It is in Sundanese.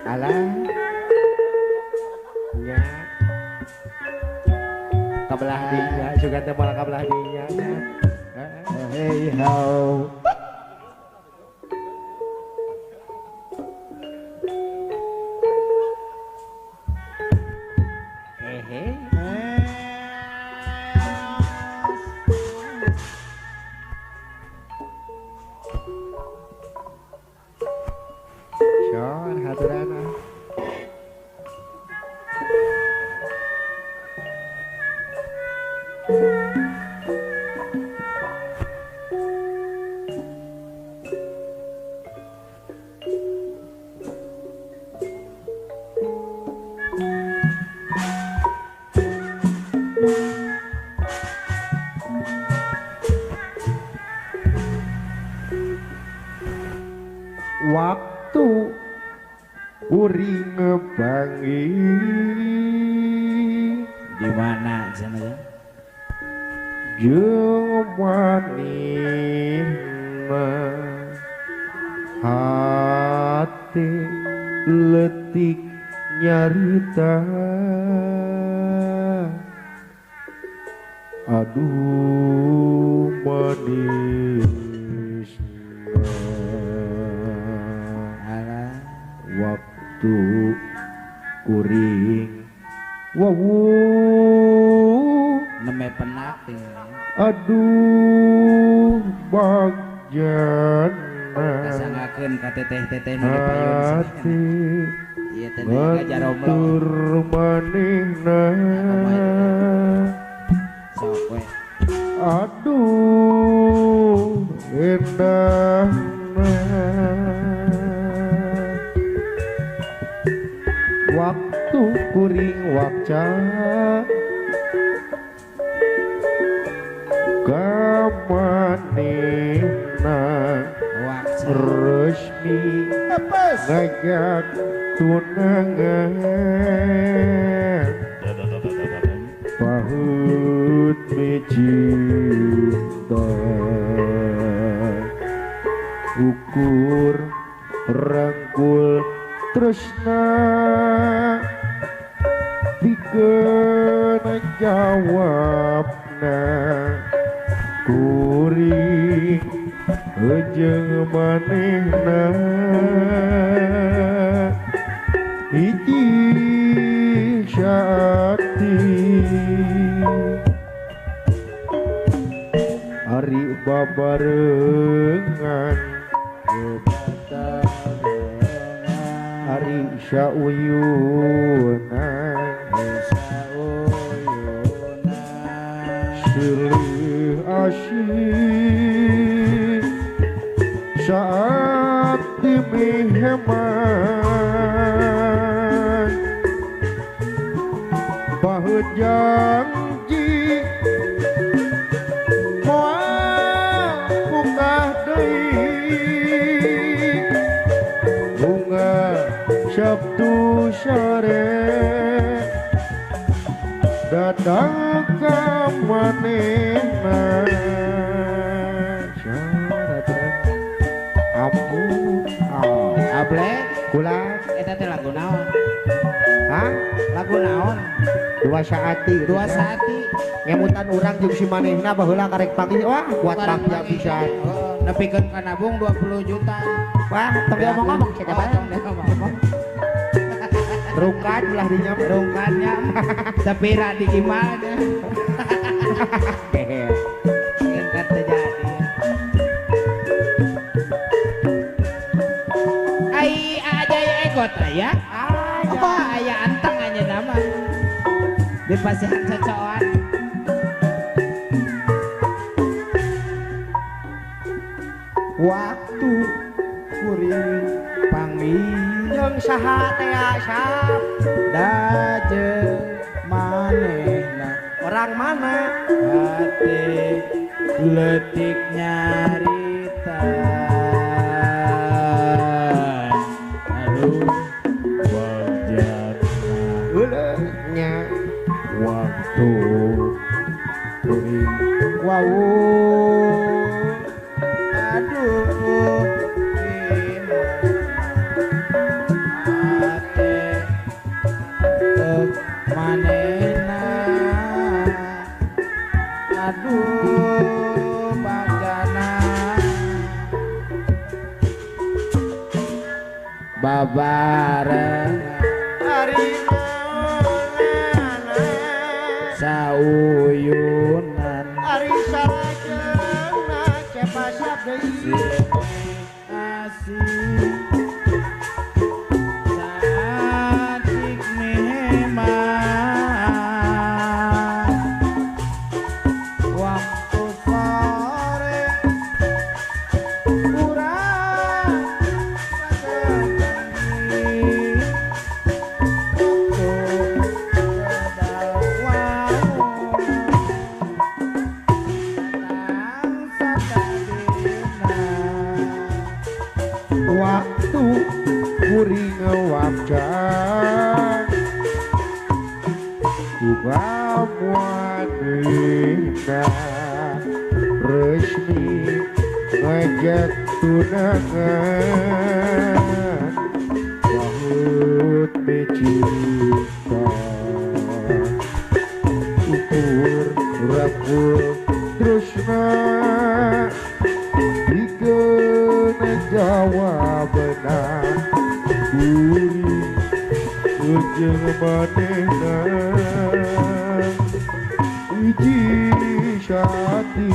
alah nya kabelah dinya juga teh moal kabelah dinya nya hey how Syon haturana waktu uring ngebangi di mana sana jeung manehna hati letik nyarita aduh manisna waktu kuring wawu neme penak aduh bagjana kasangakeun ka teteh-teteh nu di payun hati ieu teh ngajaromlo ngantur manehna sok we aduh endahna waktu kuring wakca kamanehna waksa resmi ngajak tunangan pahut mencinta ukur rangkul tresna dikeun jawabna kuring jeung manehna hiji syati ari babarengan ari sauyunan silih asyik saat dimiheman bahut janji moal bungah deui bunga Sabtu sore datang ke manehna ampun able kula eta teh lagu naon hah lagu naon dua saati ngemutan urang jeung si manehna baheula karek panggih wah kuat bagja pisan nepikeun ka nabung 20 juta wah tapi ngomong-ngomong cenah bae rungkan belah dinya rungkannya sepira di gimana ingin kata jadi ai aja ya ekot ya apa aya anteng aja nama di pasihan cocokan waktu kuring panggil saha teh asap dajeng manehna orang mana hati letik nyarita aduh wajahna ulehnya waktu kuring wow aduh manehna aduh bacana babareng Ari naonana sauyunan Ari salajengna cepasap deui asih satik mehemah waktu sore urang sakedangi untuk sedawaung datang sakadina waktu kuring wabcan Tuga muanina resmi ngajak tunangan Bahut mecinta ukur rapur terusna dikeun jawabna kuring jeung manehna hiji sati